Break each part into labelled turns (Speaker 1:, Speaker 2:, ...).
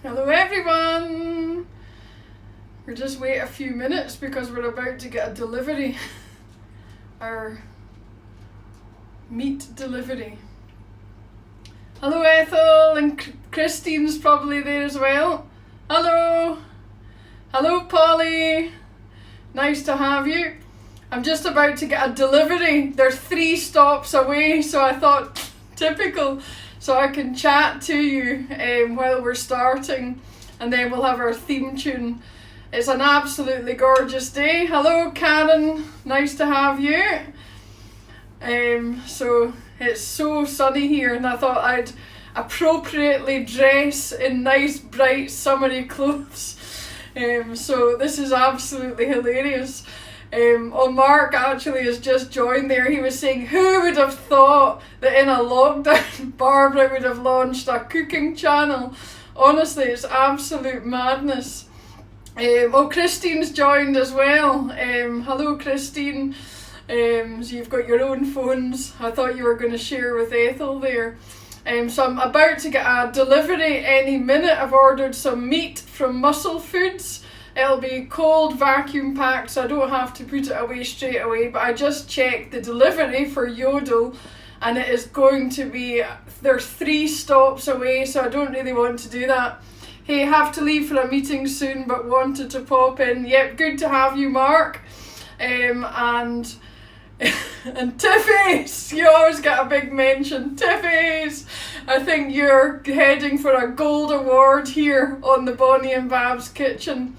Speaker 1: Hello everyone! We'll just wait a few minutes because we're about to get a delivery. Our meat delivery. Hello Ethel, and Christine's probably there as well. Hello! Hello Polly! Nice to have you. I'm just about to get a delivery. They're 3 stops away, so I thought, typical. So I can chat to you while we're starting, and then we'll have our theme tune. It's an absolutely gorgeous day. Hello Karen, nice to have you. So it's so sunny here, and I thought I'd appropriately dress in nice bright summery clothes. So this is absolutely hilarious. Mark actually has just joined there. He was saying, who would have thought that in a lockdown Barbara would have launched a cooking channel? Honestly, it's absolute madness. Christine's joined as well. Hello Christine. So you've got your own phones. I thought you were going to share with Ethel there. So I'm about to get a delivery any minute. I've ordered some meat from Muscle Foods. It'll be cold, vacuum packed, so I don't have to put it away straight away. But I just checked the delivery for Yodel, and it is going to be, they're 3 stops away, so I don't really want to do that. Hey, have to leave for a meeting soon, but wanted to pop in. Yep, good to have you, Mark. And Tiffy's, you always get a big mention. Tiffy's, I think you're heading for a gold award here on the Bonnie and Babs Kitchen.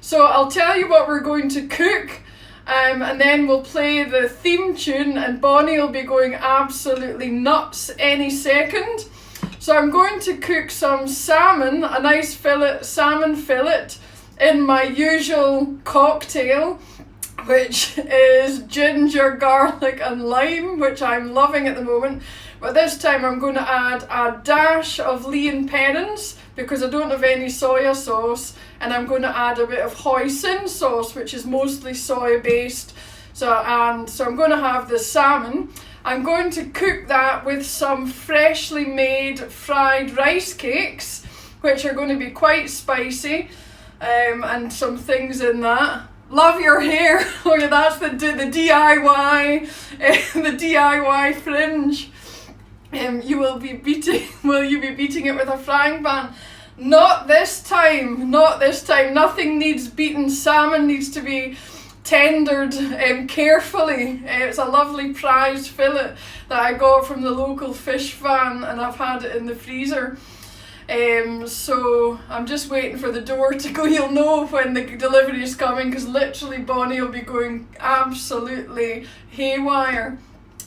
Speaker 1: So I'll tell you what we're going to cook, and then we'll play the theme tune, and Bonnie will be going absolutely nuts any second. So I'm going to cook some salmon, a nice salmon fillet in my usual cocktail, which is ginger, garlic and lime, which I'm loving at the moment. But this time I'm going to add a dash of Lea & Perrins because I don't have any soya sauce, and I'm going to add a bit of hoisin sauce, which is mostly soy based. So I'm going to have the salmon. I'm going to cook that with some freshly made fried rice cakes, which are going to be quite spicy, and some things in that. Love your hair. Oh yeah, that's the DIY, the DIY fringe. Will you be beating it with a frying pan? Not this time. Nothing needs beaten. Salmon needs to be tendered carefully. It's a lovely prized fillet that I got from the local fish van, and I've had it in the freezer. So I'm just waiting for the door to go. You'll know when the delivery is coming, because literally Bonnie will be going absolutely haywire.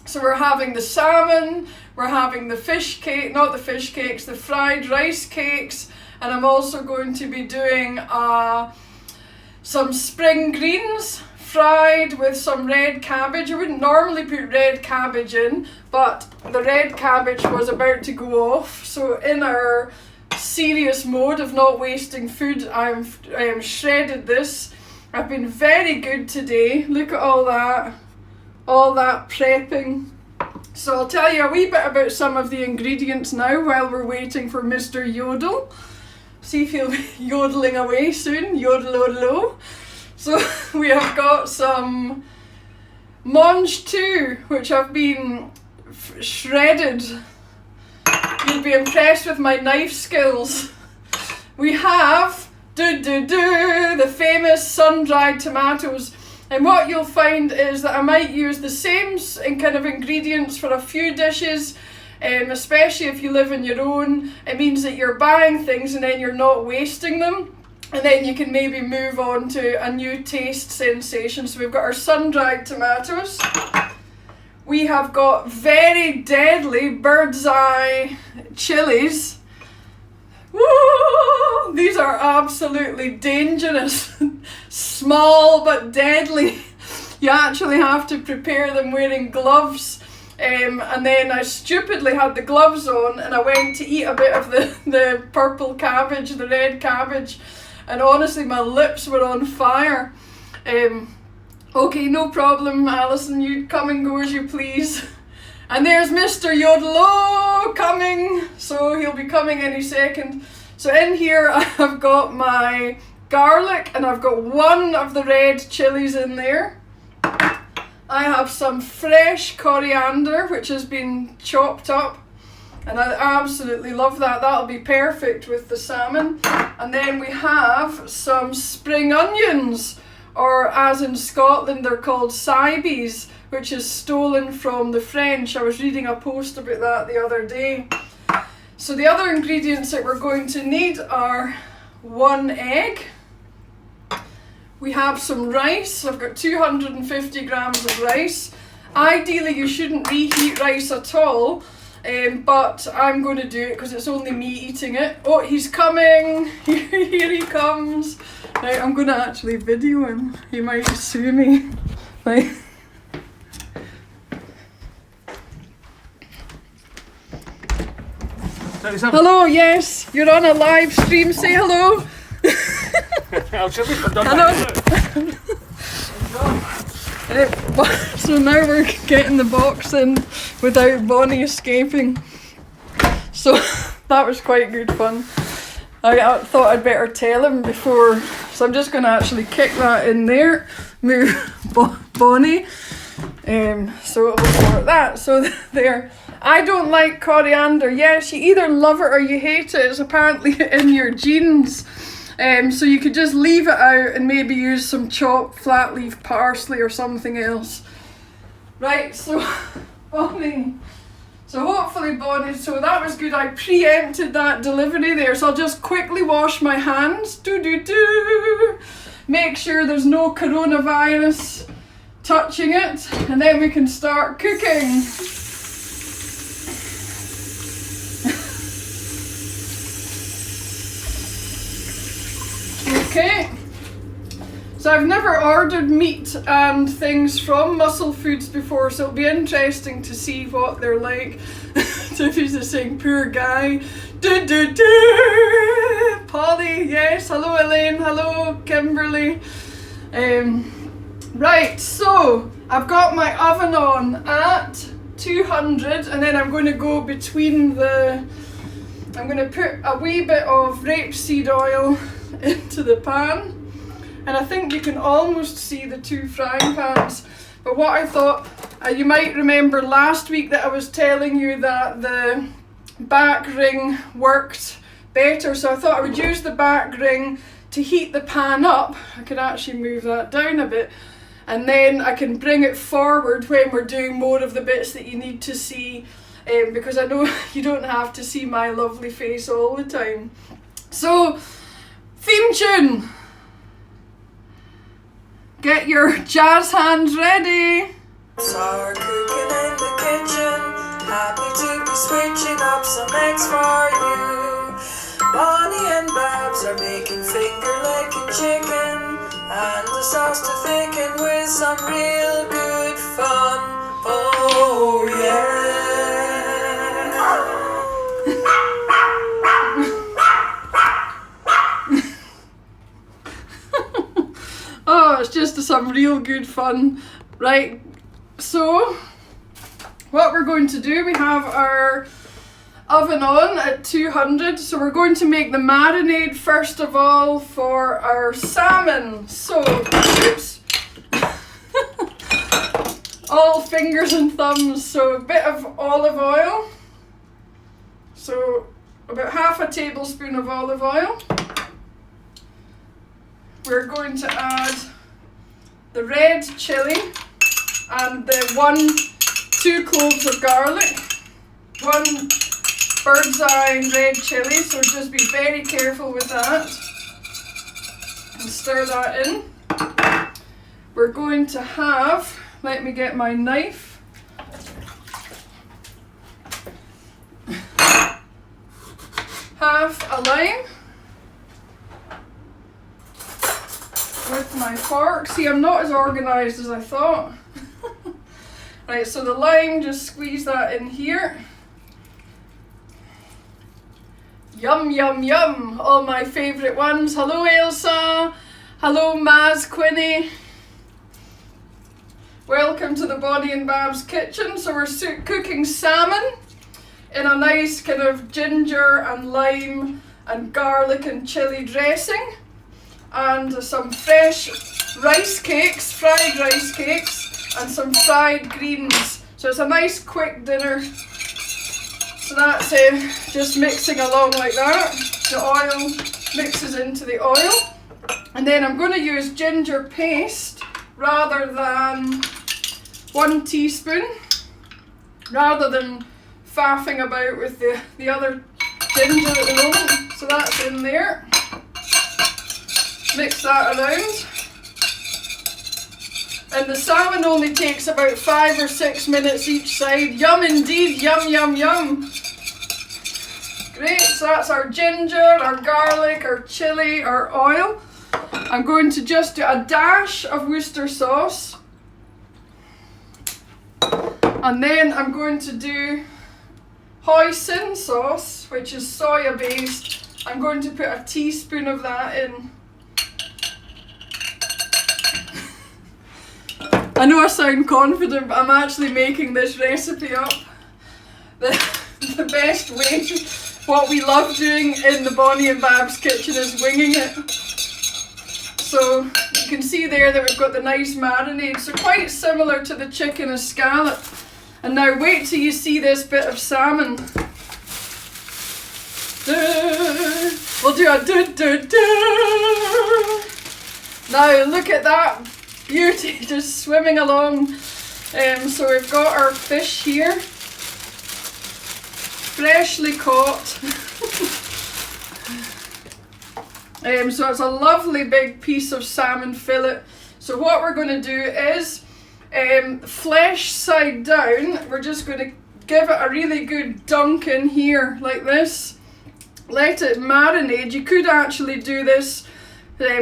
Speaker 1: So we're having the salmon, we're having the fish cake, not the fish cakes, the fried rice cakes, and I'm also going to be doing some spring greens fried with some red cabbage. I wouldn't normally put red cabbage in, but the red cabbage was about to go off. So in our serious mode of not wasting food, I am shredded this. I've been very good today. Look at all that prepping. So I'll tell you a wee bit about some of the ingredients now while we're waiting for Mr. Yodel. See if he'll be yodeling away soon. Yodel-odelo. So we have got some mange tout, which have been shredded. You'll be impressed with my knife skills. We have the famous sun-dried tomatoes. And what you'll find is that I might use the same kind of ingredients for a few dishes, especially if you live on your own. It means that you're buying things and then you're not wasting them. And then you can maybe move on to a new taste sensation. So we've got our sun-dried tomatoes. We have got very deadly bird's eye chilies. Woo! These are absolutely dangerous. Small but deadly. You actually have to prepare them wearing gloves. And then I stupidly had the gloves on, and I went to eat a bit of the purple cabbage, the red cabbage. And honestly, my lips were on fire. Okay, no problem, Alison. You come and go as you please. And there's Mr. Yodelo coming. So he'll be coming any second. So in here I've got my garlic and I've got one of the red chilies in there. I have some fresh coriander which has been chopped up, and I absolutely love that. That'll be perfect with the salmon. And then we have some spring onions, or as in Scotland they're called cibes, which is stolen from the French. I was reading a post about that the other day. So the other ingredients that we're going to need are 1 egg. We have some rice. I've got 250 grams of rice. Ideally you shouldn't reheat rice at all, but I'm going to do it because it's only me eating it. Oh, he's coming. Here he comes. Right, I'm going to actually video him. He might sue me. Right. Hello, yes, you're on a live stream. Say hello. Hello. So now we're getting the box in without Bonnie escaping. So that was quite good fun. I thought I'd better tell him before, so I'm just going to actually kick that in there, move Bonnie, so it'll sort that. So there. I don't like coriander. Yes, you either love it or you hate it. It's apparently in your genes. So you could just leave it out and maybe use some chopped flat leaf parsley or something else. Right, so Bonnie. So hopefully Bonnie, so that was good. I preempted that delivery there. So I'll just quickly wash my hands. Make sure there's no coronavirus touching it. And then we can start cooking. Okay, so I've never ordered meat and things from Muscle Foods before, so it'll be interesting to see what they're like. Tiffy's just saying, poor guy. Polly, yes, hello Elaine, hello Kimberly. Right, so I've got my oven on at 200, and then I'm going to go between I'm going to put a wee bit of rapeseed oil into the pan, and I think you can almost see the two frying pans. But what I thought, you might remember last week that I was telling you that the back ring worked better, so I thought I would use the back ring to heat the pan up. I could actually move that down a bit, and then I can bring it forward when we're doing more of the bits that you need to see, because I know you don't have to see my lovely face all the time. So, theme tune! Get your jazz hands ready!
Speaker 2: Are cooking in the kitchen, happy to be switching up some eggs for you. Bonnie and Babs are making finger-licking chicken, and the sauce to thicken with some real good fun. Oh yeah!
Speaker 1: Oh, it's just some real good fun. Right, so what we're going to do, we have our oven on at 200, so we're going to make the marinade first of all for our salmon. So, oops, all fingers and thumbs, so a bit of olive oil, so about half a tablespoon of olive oil. We're going to add the red chilli and the 2 cloves of garlic, 1 bird's eye red chilli, so just be very careful with that, and stir that in. We're going to have, let me get my knife, half a lime with my fork. See, I'm not as organised as I thought. Right, so the lime, just squeeze that in here. Yum, yum, yum. All my favourite ones. Hello, Elsa. Hello, Maz Quinny. Welcome to the Bonnie and Babs kitchen. So we're cooking salmon in a nice kind of ginger and lime and garlic and chilli dressing, and some fresh rice cakes, fried rice cakes, and some fried greens. So it's a nice quick dinner. So that's just mixing along like that. The oil mixes into the oil. And then I'm going to use ginger paste rather than 1 teaspoon, rather than faffing about with the other ginger at the moment. So that's in there. Mix that around. And the salmon only takes about 5 or 6 minutes each side. Yum indeed, yum, yum, yum. Great, so that's our ginger, our garlic, our chilli, our oil. I'm going to just do a dash of Worcester sauce. And then I'm going to do hoisin sauce, which is soya based. I'm going to put a teaspoon of that in. I know I sound confident, but I'm actually making this recipe up. The best way, what we love doing in the Bonnie and Bab's kitchen is winging it. So you can see there that we've got the nice marinade, so quite similar to the chicken escalope. And now wait till you see this bit of salmon. We'll do a Now look at that beauty just swimming along. So we've got our fish here, freshly caught. So it's a lovely big piece of salmon fillet. So what we're going to do is flesh side down, we're just going to give it a really good dunk in here like this. Let it marinate. You could actually do this.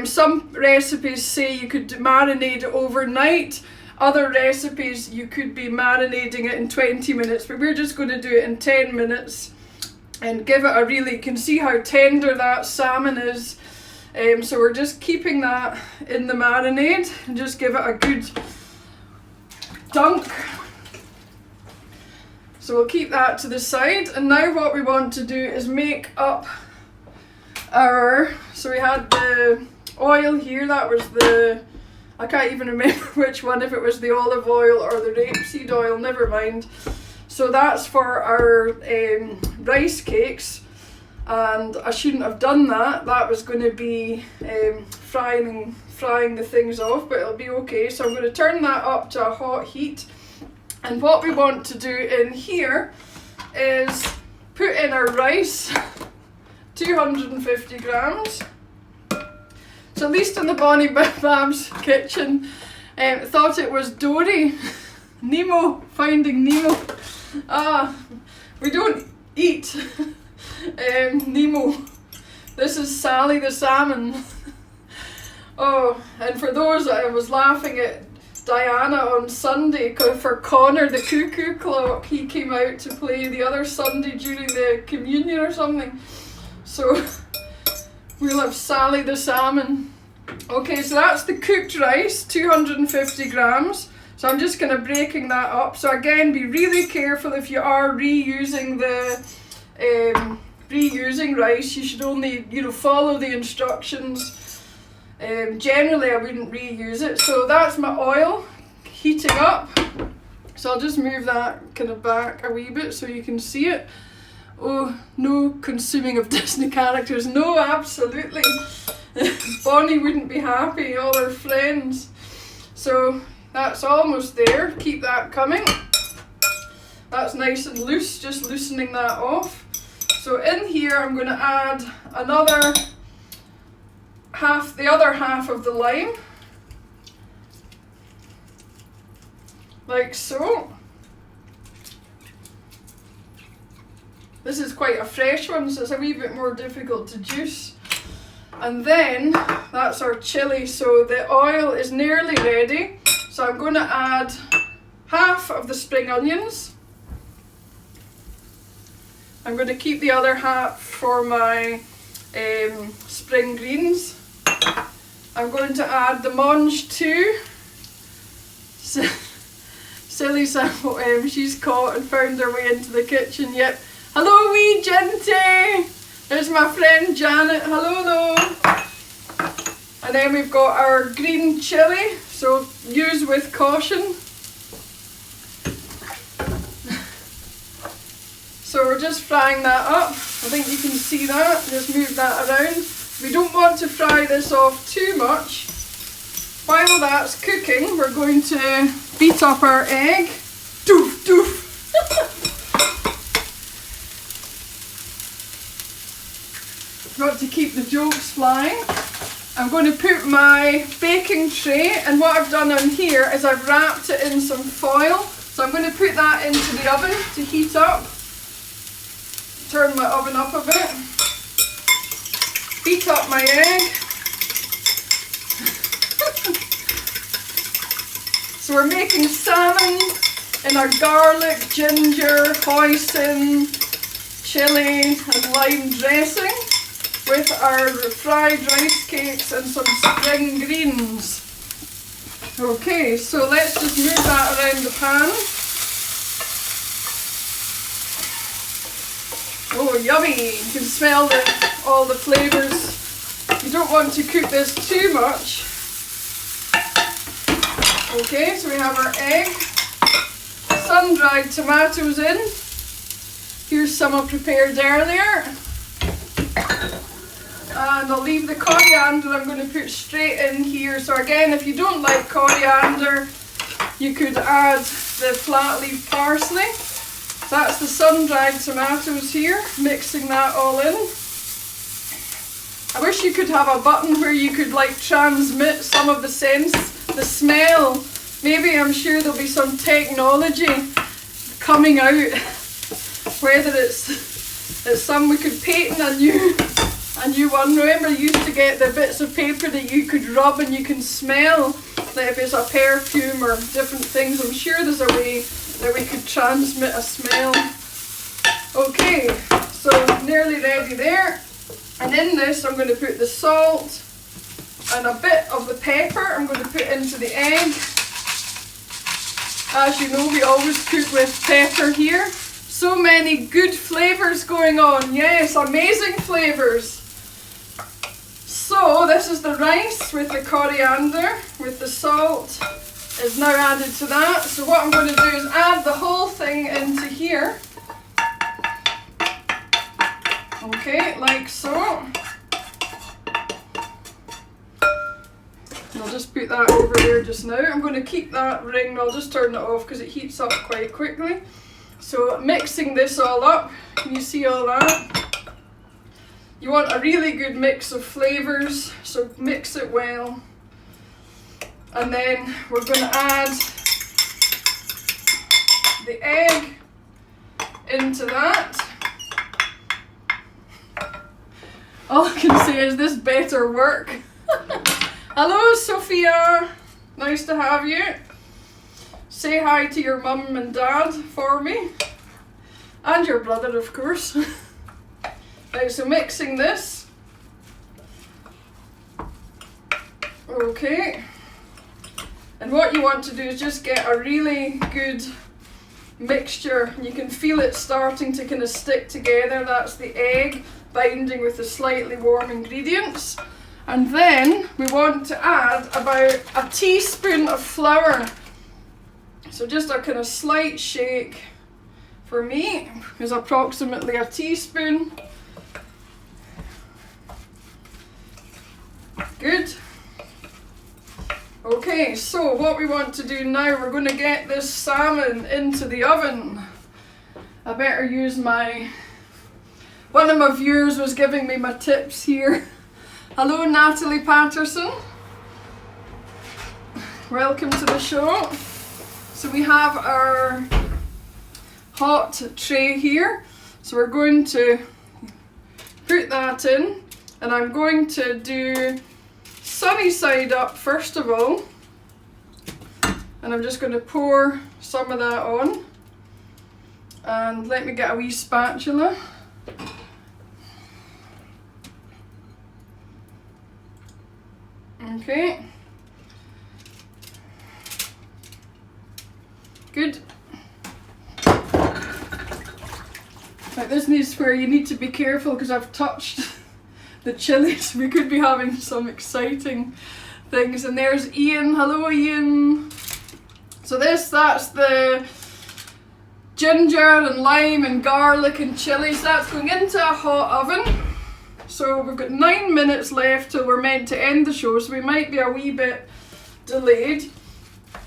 Speaker 1: Some recipes say you could marinate it overnight. Other recipes you could be marinating it in 20 minutes, but we're just going to do it in 10 minutes and give it a really, you can see how tender that salmon is. So we're just keeping that in the marinade and just give it a good dunk. So we'll keep that to the side, and now what we want to do is make up our, so we had the oil here, that was the, I can't even remember which one, if it was the olive oil or the rapeseed oil, never mind. So that's for our rice cakes, and I shouldn't have done that. That was going to be frying the things off, but it'll be okay. So I'm going to turn that up to a hot heat, and what we want to do in here is put in our rice, 250 grams. So at least in the Bonnie Bab's kitchen, thought it was Dory, Nemo, Finding Nemo. We don't eat Nemo. This is Sally the salmon. Oh, and for those that I was laughing at Diana on Sunday, for Connor the cuckoo clock, he came out to play the other Sunday during the communion or something. So we'll have Sally the salmon. Okay, so that's the cooked rice, 250 grams. So I'm just kind of breaking that up. So again, be really careful if you are reusing reusing rice. You should only, follow the instructions. Generally, I wouldn't reuse it. So that's my oil heating up. So I'll just move that kind of back a wee bit so you can see it. Oh, no consuming of Disney characters. No, absolutely. Bonnie wouldn't be happy, all her friends. So that's almost there. Keep that coming. That's nice and loose, just loosening that off. So in here I'm going to add another half, the other half of the lime. Like so. This is quite a fresh one, so it's a wee bit more difficult to juice. And then that's our chilli. So the oil is nearly ready. So I'm going to add half of the spring onions. I'm going to keep the other half for my spring greens. I'm going to add the mange too. Silly Sam, she's caught and found her way into the kitchen. Yep. Hello, wee Genty. There's my friend Janet. Hello, hello. And then we've got our green chilli, so use with caution. So we're just frying that up. I think you can see that. Just move that around. We don't want to fry this off too much. While that's cooking, we're going to beat up our egg. Doof, doof. Got to keep the jokes flying. I'm going to put my baking tray, and what I've done on here is I've wrapped it in some foil. So I'm going to put that into the oven to heat up. Turn my oven up a bit. Beat up my egg. So we're making salmon in our garlic, ginger, hoisin, chilli and lime dressing with our fried rice cakes and some spring greens. Okay, so let's just move that around the pan. Oh, yummy! You can smell all the flavours. You don't want to cook this too much. Okay, so we have our egg, sun-dried tomatoes in. Here's some I prepared earlier. And I'll leave the coriander I'm going to put straight in here. So again, if you don't like coriander, you could add the flat leaf parsley. That's the sun-dried tomatoes here, mixing that all in. I wish you could have a button where you could like transmit some of the sense, the smell. Maybe, I'm sure there'll be some technology coming out, whether it's some we could patent a new one. Remember, you used to get the bits of paper that you could rub and you can smell, like if it's a perfume or different things. I'm sure there's a way that we could transmit a smell. Okay, so nearly ready there. And in this I'm going to put the salt and a bit of the pepper I'm going to put into the egg. As you know, we always cook with pepper here. So many good flavours going on. Yes, amazing flavours. So this is the rice with the coriander, with the salt is now added to that. So what I'm going to do is add the whole thing into here. Okay, like so. And I'll just put that over there just now. I'm going to keep that ring, I'll just turn it off because it heats up quite quickly. So mixing this all up, can you see all that? You want a really good mix of flavours, so mix it well. And then we're going to add the egg into that. All I can say is this better work. Hello Sophia, nice to have you. Say hi to your mum and dad for me. And your brother, of course. Right, so mixing this. Okay. And what you want to do is just get a really good mixture. You can feel it starting to kind of stick together. That's the egg binding with the slightly warm ingredients. And then we want to add about a teaspoon of flour. So just a kind of slight shake for me is approximately a teaspoon. Good. Okay, so what we want to do now, we're going to get this salmon into the oven. I better use one of my viewers was giving me my tips here. Hello Natalie Patterson. Welcome to the show. So we have our hot tray here. So we're going to put that in, and I'm going to do sunny side up first of all, and I'm just going to pour some of that on. And let me get a wee spatula. Okay. Good. Right, this is where you need to be careful because I've touched the chilies. We could be having some exciting things. And there's Ian. Hello, Ian. So that's the ginger and lime and garlic and chilies. That's going into a hot oven. So we've got 9 minutes left till we're meant to end the show, so we might be a wee bit delayed.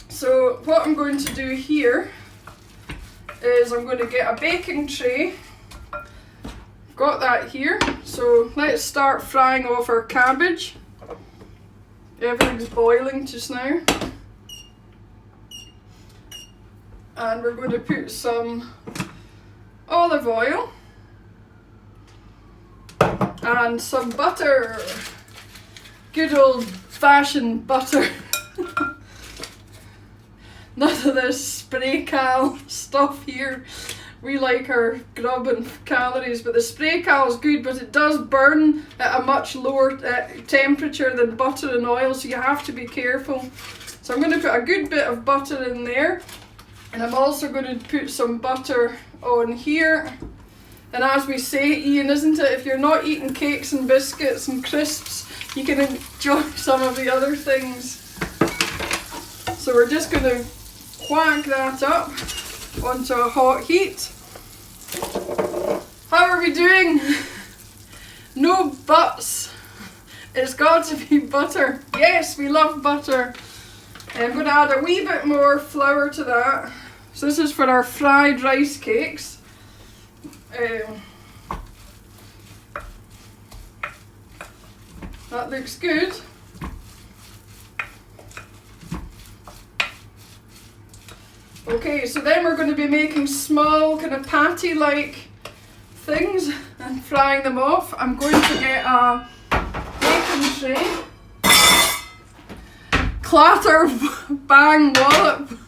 Speaker 1: So what I'm going to do here is I'm going to get a baking tray. Got that here. So let's start frying off our cabbage. Everything's boiling just now. And we're going to put some olive oil and some butter. Good old fashioned butter. None of this spray cal stuff here. We like our grub and calories, but the spray cal is good, but it does burn at a much lower temperature than butter and oil, so you have to be careful. So I'm going to put a good bit of butter in there, and I'm also going to put some butter on here. And as we say, Ian, isn't it, if you're not eating cakes and biscuits and crisps, you can enjoy some of the other things. So we're just going to whack that up onto a hot heat. How are we doing? No buts. It's got to be butter. Yes, we love butter. I'm going to add a wee bit more flour to that. So this is for our fried rice cakes. That looks good. Okay, so then we're going to be making small kind of patty-like things and frying them off. I'm going to get a baking tray. Clatter, bang, wallop.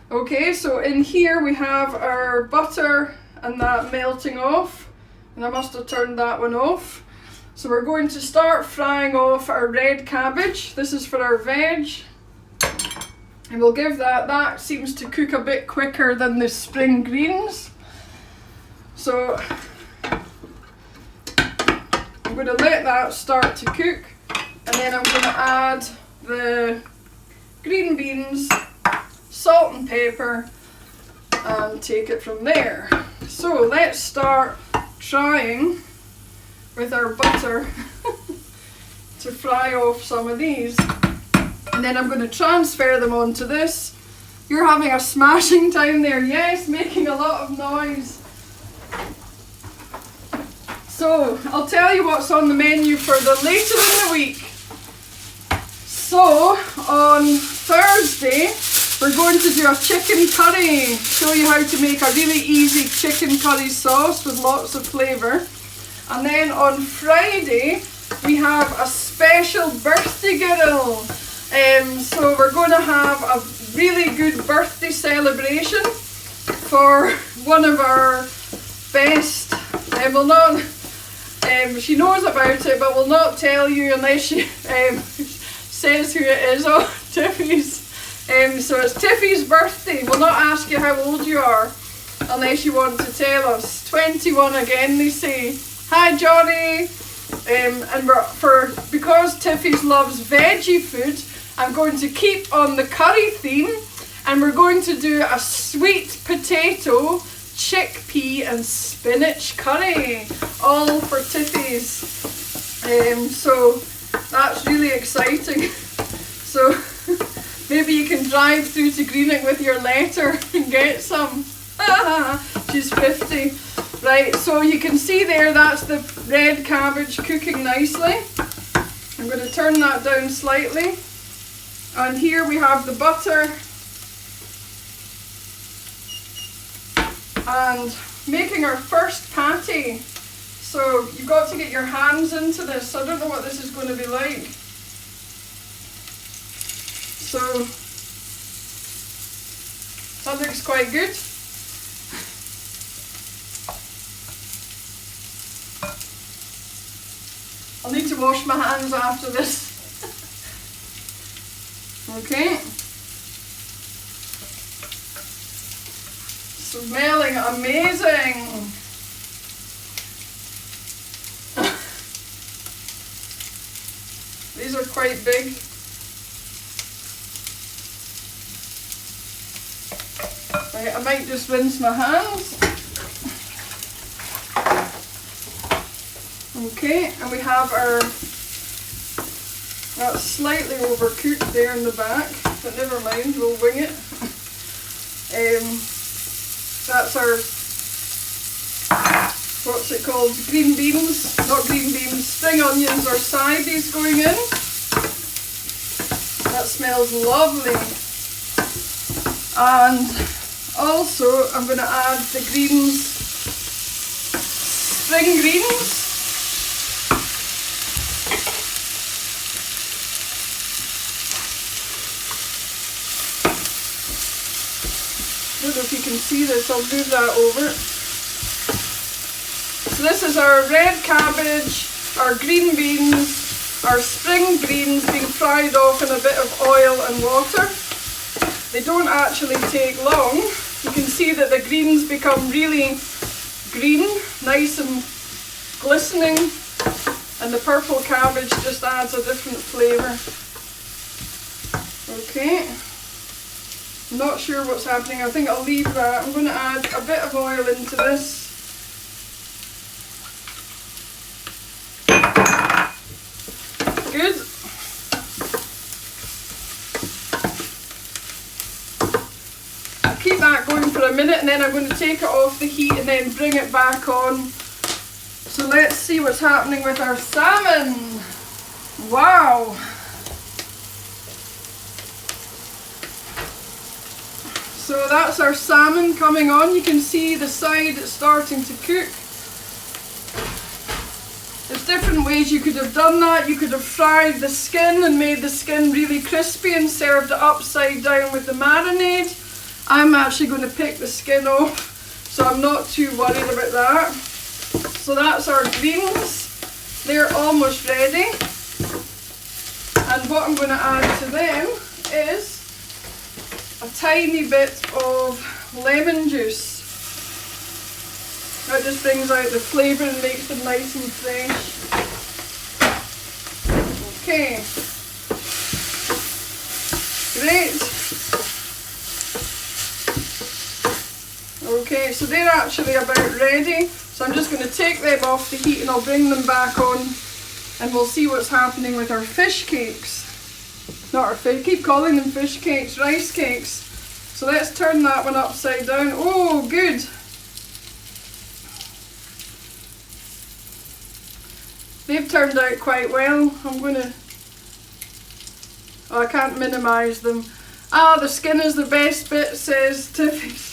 Speaker 1: Okay, so in here we have our butter and that melting off. And I must have turned that one off. So we're going to start frying off our red cabbage. This is for our veg. And we'll give that seems to cook a bit quicker than the spring greens. So I'm going to let that start to cook, and then I'm going to add the green beans, salt and pepper, and take it from there. So let's start trying with our butter to fry off some of these. And then I'm going to transfer them onto this. You're having a smashing time there. Yes, making a lot of noise. So, I'll tell you what's on the menu for the later in the week. So, on Thursday, we're going to do a chicken curry. Show you how to make a really easy chicken curry sauce with lots of flavour. And then on Friday, we have a special birthday girl. So we're going to have a really good birthday celebration for one of our best. She knows about it, but will not tell you unless she says who it is. Oh, Tiffy's. So it's Tiffy's birthday. We'll not ask you how old you are unless you want to tell us. 21 again, they say. Hi, Johnny. And because Tiffy's loves veggie food, I'm going to keep on the curry theme, and we're going to do a sweet potato, chickpea and spinach curry, all for Tiffy's. So that's really exciting. So maybe you can drive through to Greenock with your letter and get some. She's 50. Right, so you can see there, that's the red cabbage cooking nicely. I'm going to turn that down slightly. And here we have the butter. And making our first patty. So you've got to get your hands into this. I don't know what this is going to be like. So that looks quite good. I'll need to wash my hands after this. Okay. Smelling amazing. These are quite big. Right, I might just rinse my hands. Okay, and we have our, that's slightly overcooked there in the back, but never mind, we'll wing it. That's our, what's it called, green beans, not green beans, spring onions or sides going in. That smells lovely. And also I'm going to add the greens, spring greens. I don't know if you can see this, I'll move that over. So this is our red cabbage, our green beans, our spring greens being fried off in a bit of oil and water. They don't actually take long. You can see that the greens become really green, nice and glistening, and the purple cabbage just adds a different flavour. Okay. I'm not sure what's happening. I think I'll leave that. I'm going to add a bit of oil into this. Good. I'll keep that going for a minute and then I'm going to take it off the heat and then bring it back on. So let's see what's happening with our salmon. Wow. So that's our salmon coming on. You can see the side it's starting to cook. There's different ways you could have done that. You could have fried the skin and made the skin really crispy and served it upside down with the marinade. I'm actually going to pick the skin off, so I'm not too worried about that. So that's our greens. They're almost ready. And what I'm going to add to them is a tiny bit of lemon juice. That just brings out the flavour and makes them nice and fresh. Okay. Great. Okay, so they're actually about ready. So I'm just going to take them off the heat and I'll bring them back on and we'll see what's happening with our fish cakes. Not our fish, keep calling them fish cakes, rice cakes. So let's turn that one upside down. Oh, good. They've turned out quite well. I'm going to, oh, I can't minimise them. Ah, the skin is the best bit, says Tiffy.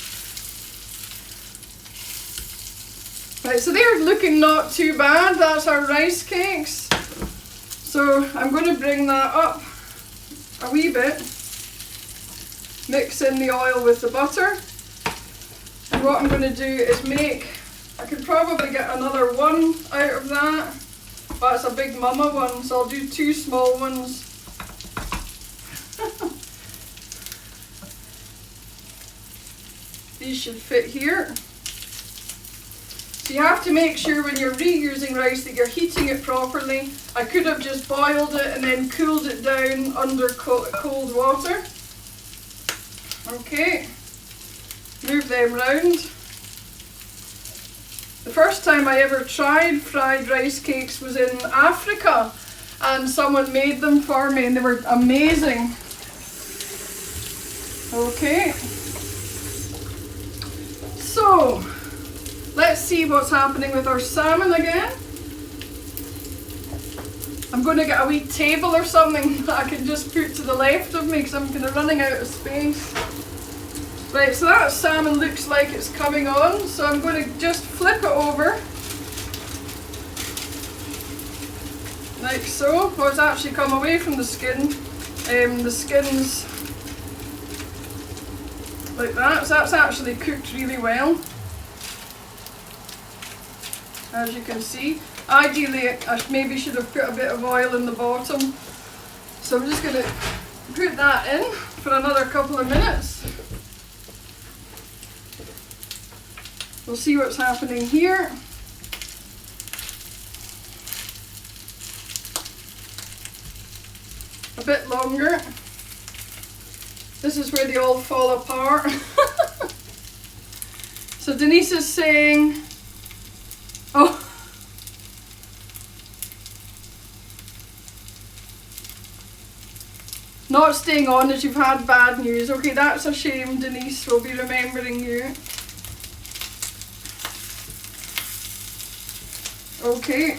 Speaker 1: Right, so they're looking not too bad. That's our rice cakes. So I'm going to bring that up a wee bit, mix in the oil with the butter, and what I'm going to do is make, I could probably get another one out of that, but it's a big mama one, so I'll do 2 small ones. These should fit here. So you have to make sure when you're reusing rice that you're heating it properly. I could have just boiled it and then cooled it down under cold water. Okay, move them round. The first time I ever tried fried rice cakes was in Africa and someone made them for me and they were amazing. Okay, so let's see what's happening with our salmon again. I'm going to get a wee table or something that I can just put to the left of me because I'm kind of running out of space. Right, so that salmon looks like it's coming on, so I'm going to just flip it over. Like so. Oh, it's actually come away from the skin. The skin's like that, so that's actually cooked really well. As you can see. Ideally, I maybe should have put a bit of oil in the bottom. So I'm just going to put that in for another couple of minutes. We'll see what's happening here. A bit longer. This is where they all fall apart. So Denise is saying, oh, not staying on as you've had bad news. Okay, that's a shame, Denise. We'll be remembering you. Okay.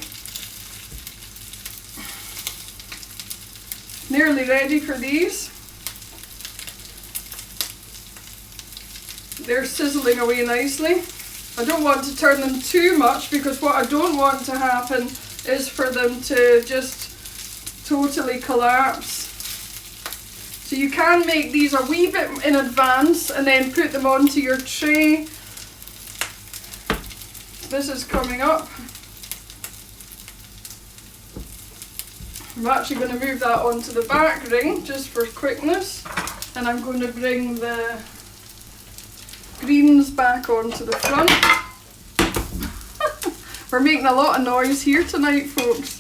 Speaker 1: Nearly ready for these. They're sizzling away nicely. I don't want to turn them too much because what I don't want to happen is for them to just totally collapse. So you can make these a wee bit in advance and then put them onto your tray. This is coming up. I'm actually going to move that onto the back ring just for quickness, and I'm going to bring the greens back onto the front. We're making a lot of noise here tonight, folks.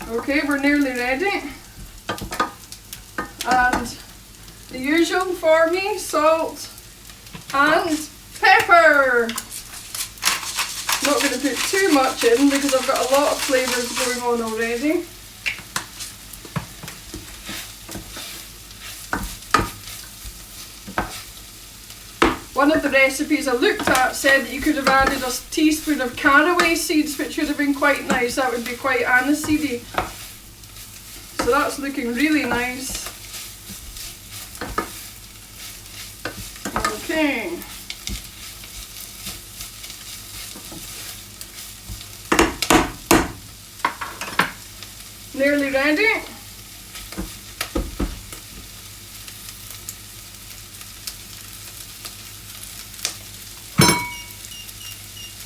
Speaker 1: Okay, we're nearly ready. And the usual for me, salt and pepper. Not going to put too much in because I've got a lot of flavours going on already. One of the recipes I looked at said that you could have added a teaspoon of caraway seeds, which would have been quite nice. That would be quite aniseedy. So that's looking really nice. Okay. Nearly ready.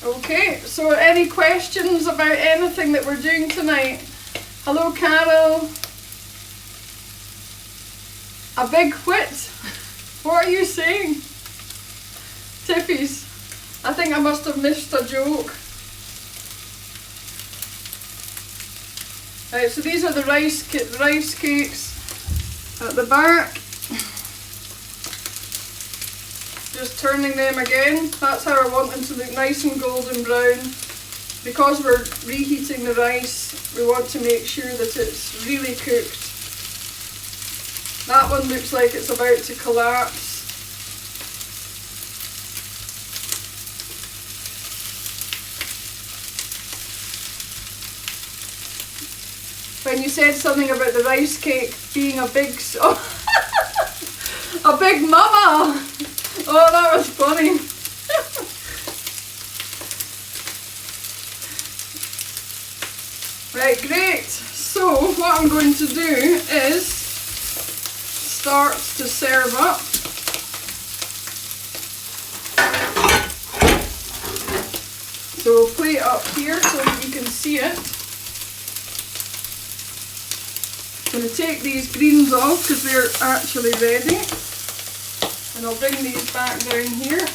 Speaker 1: Okay, so any questions about anything that we're doing tonight? Hello, Carol. A big whit? What are you saying? Tippies. I think I must have missed a joke. Right, so these are the rice cakes at the back. Just turning them again. That's how I want them to look, nice and golden brown. Because we're reheating the rice, we want to make sure that it's really cooked. That one looks like it's about to collapse. When you said something about the rice cake being a big, a big mama. Oh, that was funny. Right, great. So what I'm going to do is start to serve up. So we'll plate it up here so that you can see it. I'm going to take these greens off because they're actually ready. And I'll bring these back down here.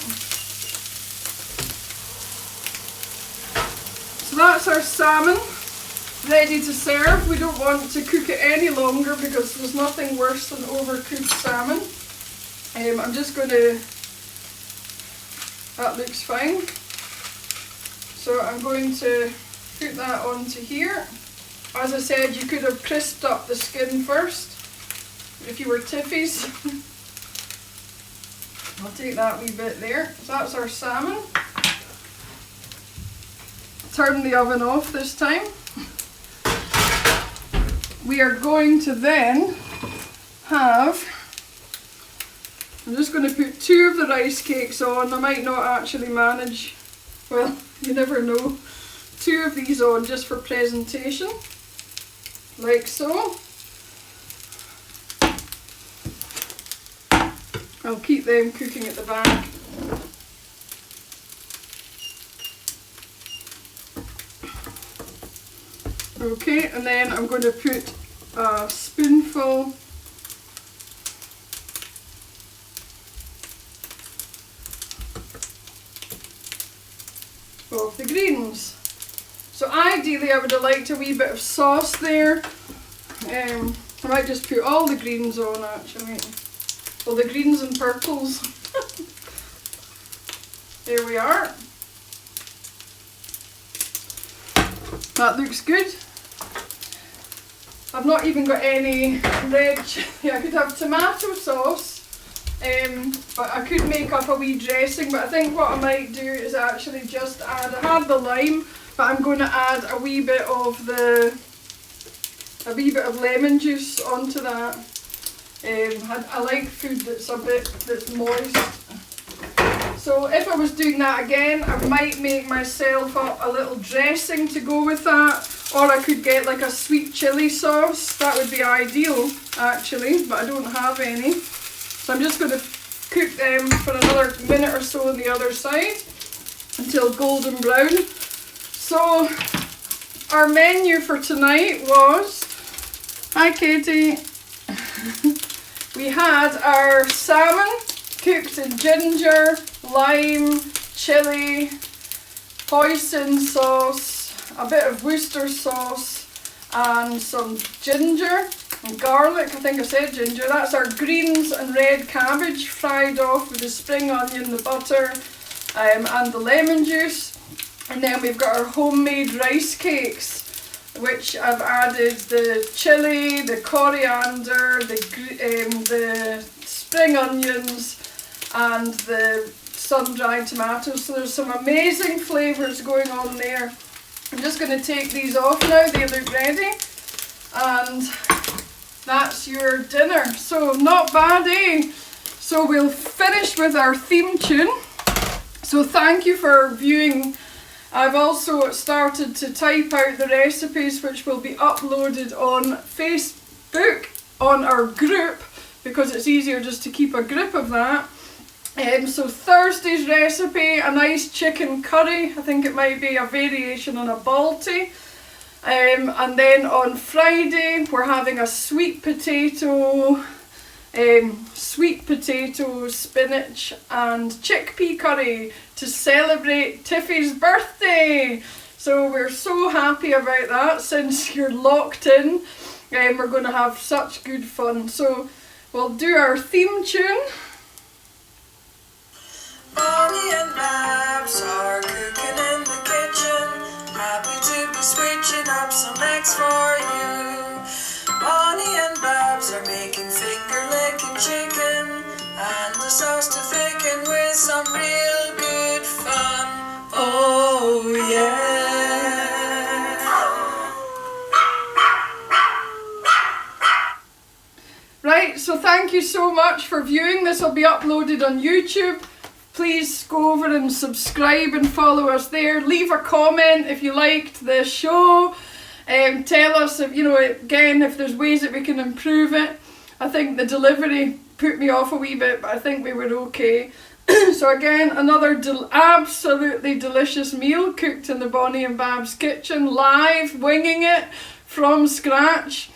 Speaker 1: So that's our salmon ready to serve. We don't want to cook it any longer because there's nothing worse than overcooked salmon. I'm just going to, that looks fine. So I'm going to put that onto here. As I said, you could have crisped up the skin first if you were Tiffies. I'll take that wee bit there. So that's our salmon. Turn the oven off this time. We are going to then have, I'm just going to put 2 of the rice cakes on. I might not actually manage, well, you never know. 2 of these on just for presentation, like so. I'll keep them cooking at the back. Okay, and then I'm going to put a spoonful of the greens. So ideally I would have liked a wee bit of sauce there. I might just put all the greens on actually. Well, the greens and purples. There we are. That looks good. I've not even got any red chilli. I could have tomato sauce, but I could make up a wee dressing. But I think what I might do is actually just add, I have the lime, but I'm going to add a wee bit of lemon juice onto that. I like food that's moist. So if I was doing that again, I might make myself up a little dressing to go with that, or I could get like a sweet chilli sauce. That would be ideal actually, but I don't have any. So I'm just going to cook them for another minute or so on the other side until golden brown. So our menu for tonight was, hi Katie, we had our salmon cooked in ginger, lime, chilli, hoisin sauce, a bit of Worcester sauce and some ginger and garlic. I think I said ginger. That's our greens and red cabbage fried off with the spring onion, the butter and the lemon juice. And then we've got our homemade rice cakes, which I've added the chilli, the coriander, the spring onions and the sun-dried tomatoes. So there's some amazing flavours going on there. I'm just going to take these off now, they look ready. And that's your dinner. So not bad, eh? So we'll finish with our theme tune. So thank you for viewing. I've also started to type out the recipes which will be uploaded on Facebook on our group, because it's easier just to keep a grip of that. So Thursday's recipe, a nice chicken curry. I think it might be a variation on a balti. And then on Friday we're having a sweet potato, spinach and chickpea curry to celebrate Tiffy's birthday. So we're so happy about that. Since you're locked in, we're going to have such good fun. So we'll do our theme tune.
Speaker 2: Bonnie and Babs are cooking in the kitchen, happy to be switching up some eggs for you. Bonnie and Babs are making finger-licking chicken and the sauce to thicken with some real good fun. Oh yeah.
Speaker 1: Right, so thank you so much for viewing. This will be uploaded on YouTube. Please go over and subscribe and follow us there. Leave a comment if you liked the show. Tell us if, again, if there's ways that we can improve it. I think the delivery put me off a wee bit, but I think we were okay. So again, another absolutely delicious meal cooked in the Bonnie and Babs kitchen, live, winging it from scratch.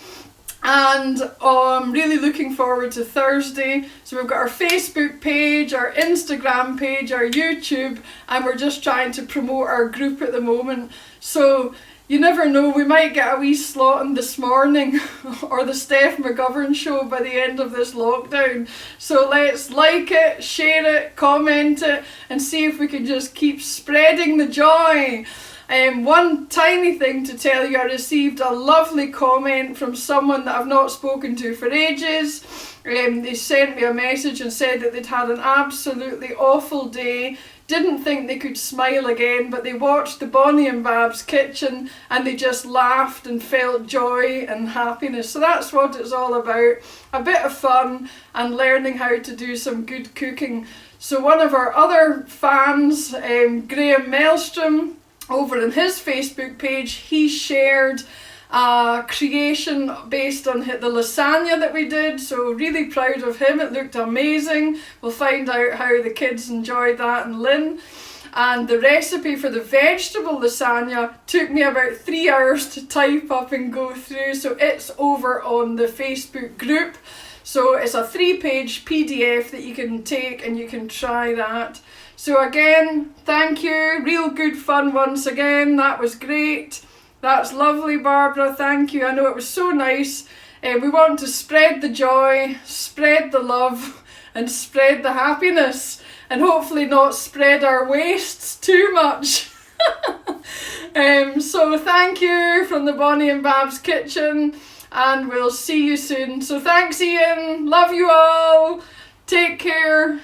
Speaker 1: And I'm really looking forward to Thursday. So we've got our Facebook page, our Instagram page, our YouTube, and we're just trying to promote our group at the moment. So you never know, we might get a wee slot in this morning or the Steph McGovern show by the end of this lockdown. So let's like it, share it, comment it, and see if we can just keep spreading the joy. One tiny thing to tell you, I received a lovely comment from someone that I've not spoken to for ages. They sent me a message and said that they'd had an absolutely awful day, didn't think they could smile again, but they watched the Bonnie and Babs kitchen and they just laughed and felt joy and happiness. So that's what it's all about, a bit of fun and learning how to do some good cooking. So one of our other fans, Graham Maelstrom, over on his Facebook page, he shared a creation based on the lasagna that we did, so really proud of him. It looked amazing. We'll find out how the kids enjoyed that and Lynn. And the recipe for the vegetable lasagna took me about 3 hours to type up and go through, so it's over on the Facebook group. So it's a 3-page PDF that you can take and you can try that. So again, thank you. Real good fun once again. That was great. That's lovely, Barbara. Thank you. I know it was so nice. We want to spread the joy, spread the love, and spread the happiness, and hopefully not spread our wastes too much. So thank you from the Bonnie and Babs kitchen, and we'll see you soon. So thanks, Ian. Love you all. Take care.